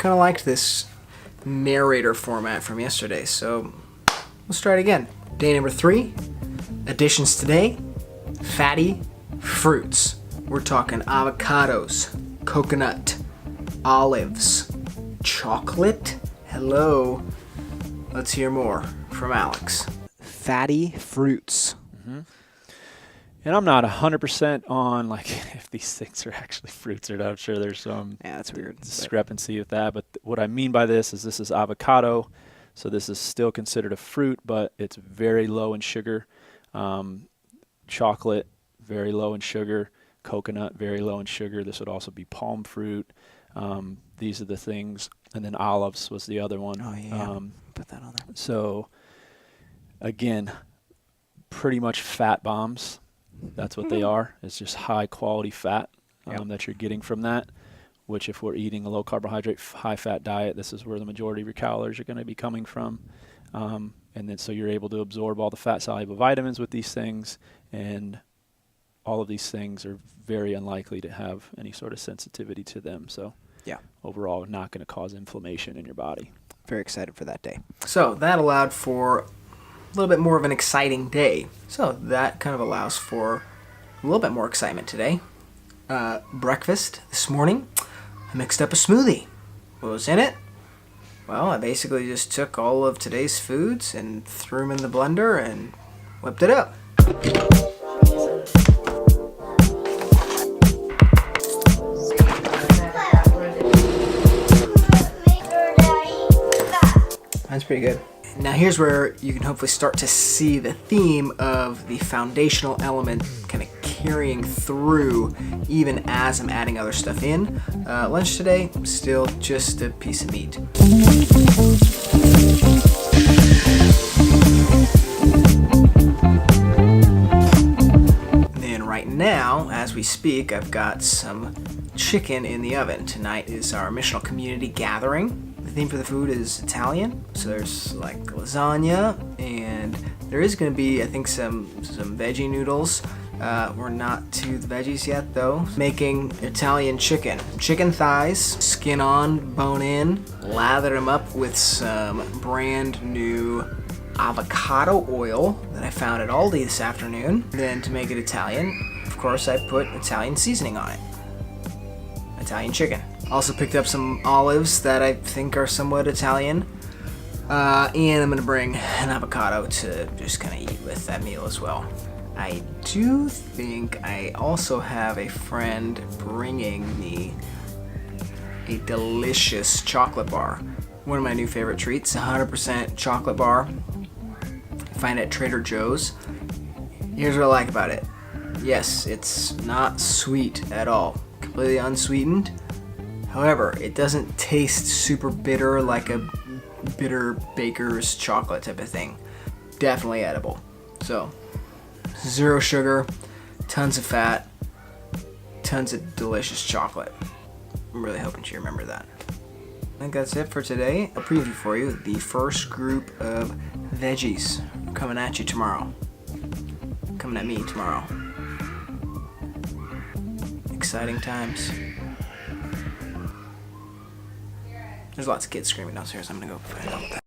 kind of liked this narrator format from yesterday, so let's try it again. Day number 3, additions today, fatty fruits. We're talking avocados, coconut, olives, chocolate. Hello. Let's hear more from Alex. Fatty fruits. And I'm not 100% on like if these things are actually fruits or not. I'm sure there's some That's weird. discrepancy with that. But what I mean by this is avocado. So this is still considered a fruit, but it's very low in sugar. Chocolate, very low in sugar. Coconut, very low in sugar. This would also be palm fruit. These are the things. And then olives was the other one. Oh, yeah. Put that on there. So, again, pretty much fat bombs. That's what they are. It's just high quality fat that you're getting from that, which if we're eating a low carbohydrate, high fat diet, this is where the majority of your calories are going to be coming from. And then so you're able to absorb all the fat soluble vitamins with these things, and all of these things are very unlikely to have any sort of sensitivity to them. So overall, not going to cause inflammation in your body. Very excited for that day. So that allowed for a little bit more of an exciting day. So that kind of allows for a little bit more excitement today. Breakfast this morning, I mixed up a smoothie. What was in it? Well, I basically just took all of today's foods and threw them in the blender and whipped it up. That's pretty good. Now here's where you can hopefully start to see the theme of the foundational element kind of carrying through even as I'm adding other stuff in. Lunch today, still just a piece of meat. And then right now, as we speak, I've got some chicken in the oven. Tonight is our missional community gathering. The theme for the food is Italian, so there's like lasagna, and there is going to be, I think, some veggie noodles. We're not to the veggies yet, though. Making Italian chicken. Chicken thighs, skin on, bone in, lather them up with some brand new avocado oil that I found at Aldi this afternoon. Then to make it Italian, of course, I put Italian seasoning on it. Italian chicken. Also picked up some olives that I think are somewhat Italian. And I'm going to bring an avocado to just kind of eat with that meal as well. I do think I also have a friend bringing me a delicious chocolate bar. One of my new favorite treats, 100% chocolate bar. Find it at Trader Joe's. Here's what I like about it. Yes, it's not sweet at all. Completely unsweetened. However, it doesn't taste super bitter like a bitter baker's chocolate type of thing. Definitely edible. So, 0 sugar, tons of fat, tons of delicious chocolate. I'm really hoping you remember that. I think that's it for today. A preview for you. The first group of veggies coming at you tomorrow. Coming at me tomorrow. Exciting times. There's lots of kids screaming downstairs. I'm gonna go find out what that